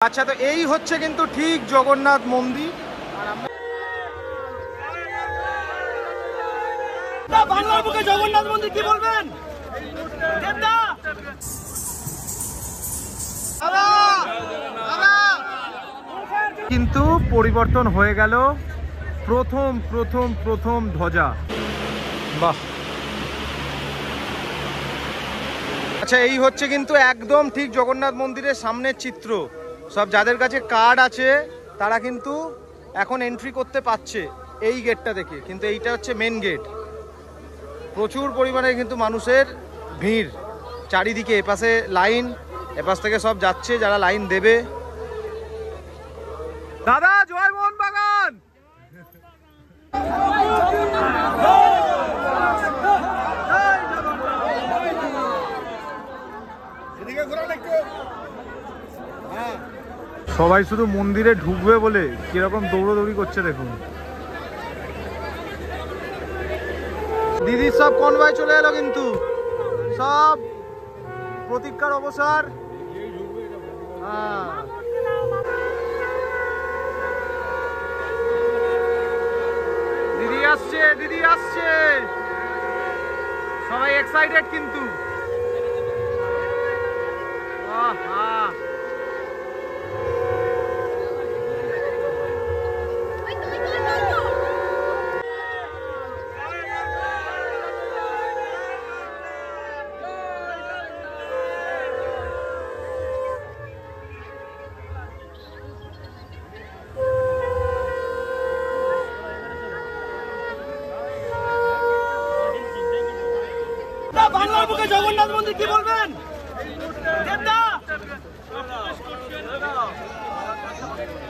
আচ্ছা, তো এই হচ্ছে কিন্তু ঠিক জগন্নাথ মন্দির। বাংলার বুকে জগন্নাথ মন্দির কি বলবেন? কিন্তু পরিবর্তন হয়ে গেল প্রথম ধ্বজা। বাহ। আচ্ছা, এই হচ্ছে কিন্তু একদম ঠিক জগন্নাথ মন্দিরের সামনের চিত্র। সব যাদের কাছে কার্ড আছে তারা কিন্তু এখন এন্ট্রি করতে পারছে এই গেটটা দেখে, কিন্তু এইটা হচ্ছে মেন গেট। প্রচুর পরিমাণে কিন্তু মানুষের ভিড় চারিদিকে, এপাশে লাইন, এপাশ থেকে সব যাচ্ছে যারা লাইন দেবে। দাদা জয় মোহনবাগান। সবাই শুধু মন্দিরে ঢুকবে বলে কিরকম দৌড়দৌড়ি করছে দেখুন। দিদি সব কনভয় চলে এলো, কিন্তু সব প্রতীক্ষার অবসর। দিদি আসছে, সবাই এক্সাইটেড কিন্তু। বাংলার বুকে জগন্নাথ মন্দির কি বলবেন?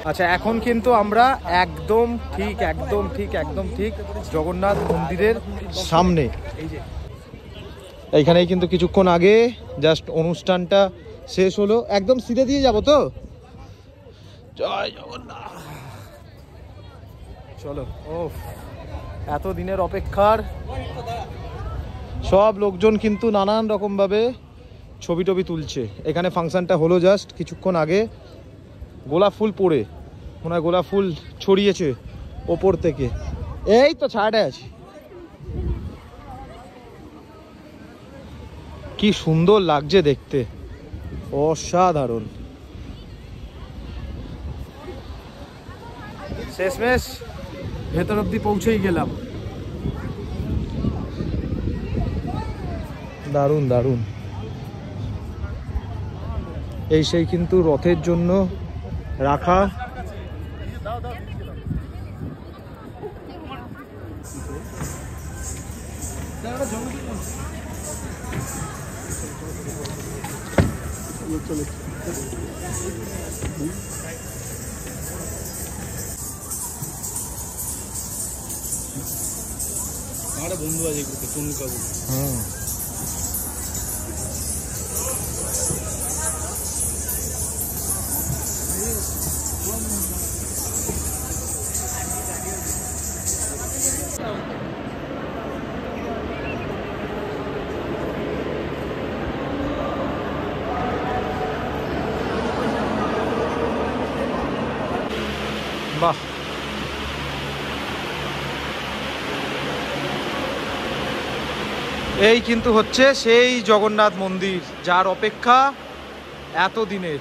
আচ্ছা, এখন কিন্তু আমরা একদম ঠিক জগন্নাথ মন্দিরের সামনে। এইখানেই কিন্তু কিছুক্ষণ আগে জাস্ট অনুষ্ঠানটা শেষ হলো। একদম সিধে দিয়ে যাব তো। জয় জগন্নাথ। চলো। ও, এত দিনের অপেক্ষার সব লোকজন কিন্তু নানান রকম ভাবে ছবি টবি তুলছে। এখানে ফাংশনটা হলো জাস্ট কিছুক্ষণ আগে। গোলাপ ফুল পড়ে মনে হয় গোলাপ ফুল ছড়িয়েছে ওপর থেকে। এই তো ছাড়ে আছে। কি সুন্দর লাগছে দেখতে, অসাধারণ। শেষমেশ ভেতর অব্দি পৌঁছেই গেলাম। দারুণ দারুণ। এই সেই কিন্তু রথের জন্য রাখা বন্ধু আছে চুমকাবু। বাহ। এই কিন্তু হচ্ছে সেই জগন্নাথ মন্দির যার অপেক্ষা এত দিনের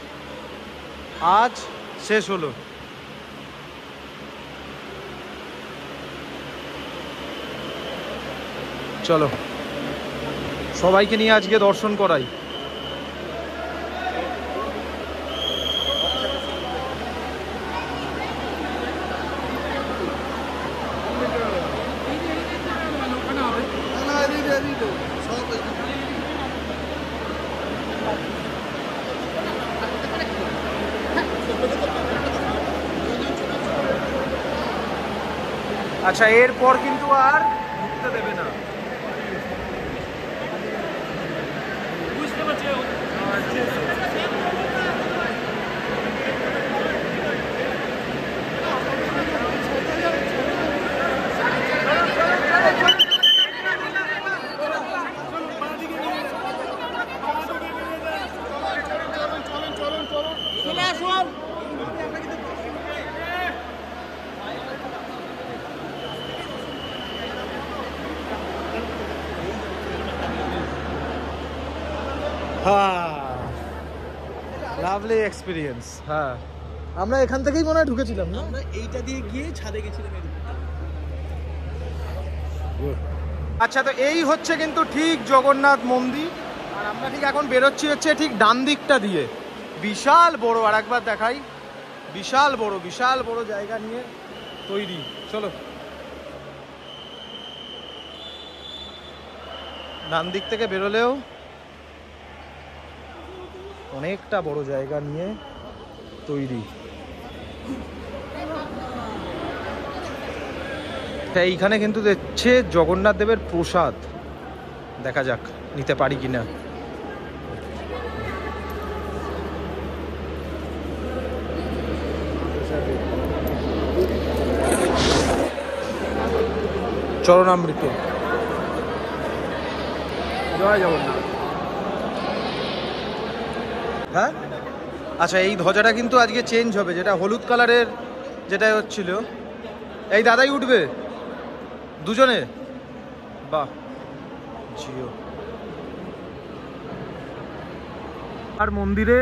আজ শেষ হলো। চলো সবাইকে নিয়ে আজকে দর্শন করাই। আচ্ছা, এরপর কিন্তু আর ঢুকতে দেবে না। বুঝতে পারছি। চলে আসুন। Lovely experience. হ্যাঁ, আমরা এখান থেকেই মনে হয় ঢুকেছিলাম না? আমরা এইটা দিয়ে গিয়ে ছাদে গেছিলাম। আচ্ছা, তো এই হচ্ছে কিন্তু ঠিক জগন্নাথ মন্দির। আর আমরা ঠিক এখন বেরোচ্ছি হচ্ছে ঠিক ডান দিকটা দিয়ে। বিশাল বড়, আর একবার দেখাই, বিশাল বড় জায়গা নিয়ে তৈরি। চলো, ডান দিক থেকে বেরোলেও অনেকটা বড় জায়গা নিয়ে তৈরি। এইখানে কিন্তু দেখছে জগন্নাথ দেবের প্রসাদ, দেখা যাক নিতে পারি কিনা। চরণামৃত। জয় জগন্নাথ। হ্যাঁ, আচ্ছা, এই ধ্বজাটা কিন্তু আজকে চেঞ্জ হবে, যেটা হলুদ কালারের যেটা হচ্ছিল। এই দাদাই উঠবে দুজনে, বাহ, জিও। আর মন্দিরে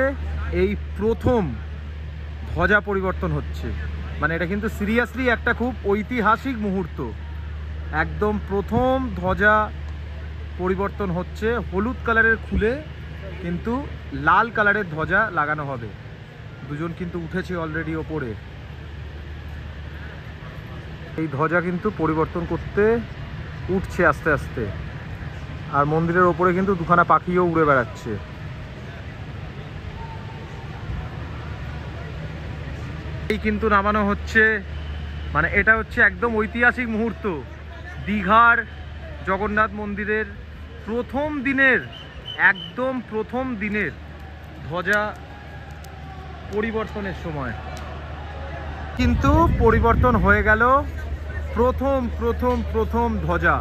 এই প্রথম ধ্বজা পরিবর্তন হচ্ছে, মানে এটা কিন্তু সিরিয়াসলি একটা খুব ঐতিহাসিক মুহূর্ত। একদম প্রথম ধ্বজা পরিবর্তন হচ্ছে, হলুদ কালারের খুলে কিন্তু লাল কালারের ধ্বজা লাগানো হবে। দুজন কিন্তু উঠেছে অলরেডি ওপরে। এই ধ্বজা কিন্তু পরিবর্তন করতে উঠছে আস্তে আস্তে। আর মন্দিরের ওপরে কিন্তু দুখানা পাখিও উড়ে বেড়াচ্ছে। এই কিন্তু নামানো হচ্ছে, মানে এটা হচ্ছে একদম ঐতিহাসিক মুহূর্ত। দীঘার জগন্নাথ মন্দিরের একদম প্রথম দিনের ধ্বজা পরিবর্তনের সময় কিন্তু পরিবর্তন হয়ে গেল। প্রথম ধ্বজা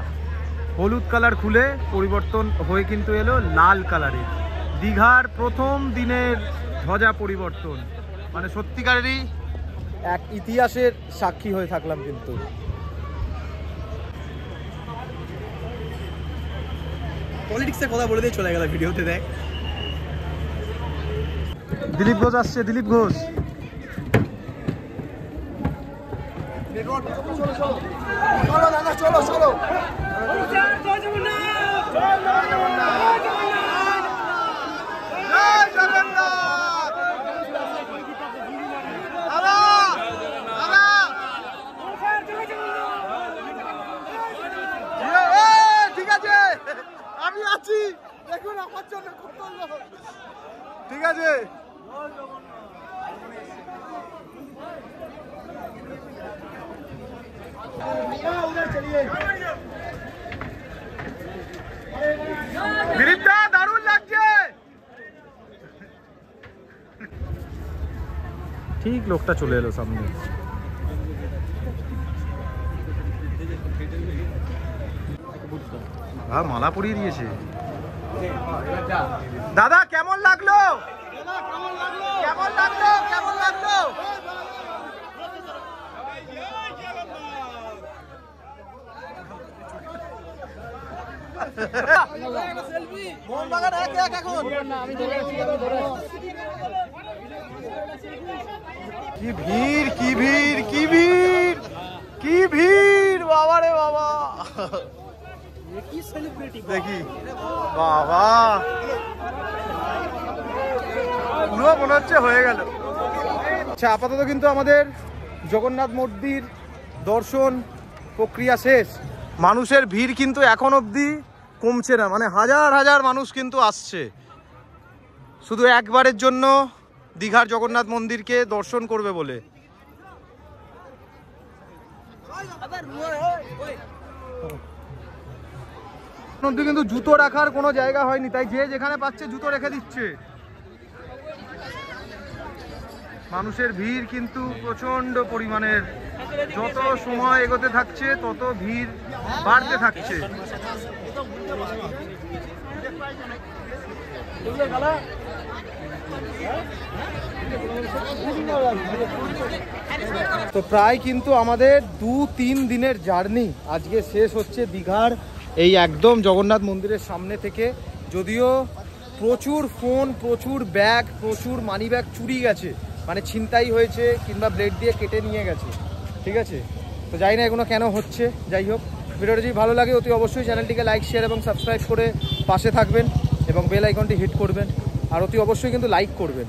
হলুদ কালার খুলে পরিবর্তন হয়ে কিন্তু এলো লাল কালারে। দীঘার প্রথম দিনের ধ্বজা পরিবর্তন, মানে সত্যিকারেরই এক ইতিহাসের সাক্ষী হয়ে থাকলাম কিন্তু। পলিটিক্সের কথা বলে দিয়ে চলে গেল ভিডিওতে। দেখ, দিলীপ ঘোষ আসছে, দিলীপ ঘোষ। চলো দাদা, চলো চলো। ঠিক আছে, আমি আছি, দেখুন আমার জন্য ঠিক আছে। দিলীপদা, দারুণ লাগছে। ঠিক লোকটা চলে এলো সামনে। মালা পরিয়ে দিয়েছে। দাদা কেমন লাগলো? কেমন লাগলো? কেমন লাগলো? মোহনবাগান 1-1 এখন। কি ভিড়, কি ভিড়, কি ভিড়, কি ভিড়, বাবা রে বাবা। দেখি বাবা, পুরো মনে হচ্ছে হয়ে গেল। আচ্ছা, আপাতত কিন্তু আমাদের জগন্নাথ মন্দির দর্শন প্রক্রিয়া শেষ। মানুষের ভিড় কিন্তু এখন অবধি কমছে না, মানে হাজার হাজার মানুষ কিন্তু আসছে শুধু একবারের জন্য দীঘার জগন্নাথ মন্দিরকে দর্শন করবে বলে। কিন্তু জুতো রাখার কোনো জায়গা হয়নি, তাই যে যেখানে পাচ্ছে জুতো রেখে দিচ্ছে। মানুষের ভিড় কিন্তু প্রচন্ড পরিমাণের, যত সময় এগোতে থাকছে তত ভিড় বাড়তে থাকছে। তো প্রায় কিন্তু আমাদের 2-3 দিনের জার্নি আজকে শেষ হচ্ছে দীঘার এই একদম জগন্নাথ মন্দিরের সামনে থেকে। যদিও প্রচুর ফোন, প্রচুর ব্যাগ, প্রচুর মানি ব্যাগ চুরি গেছে, মানে ছিনতাই হয়েছে কিংবা ব্লেড দিয়ে কেটে নিয়ে গেছে, ঠিক আছে। তো জানি না এগুলো কেন হচ্ছে। যাই হোক, ভিডিওটা যদি ভালো লাগে অতি অবশ্যই চ্যানেলটিকে লাইক, শেয়ার এবং সাবস্ক্রাইব করে পাশে থাকবেন এবং বেল আইকনটি হিট করবেন, আর অতি অবশ্যই কিন্তু লাইক করবেন।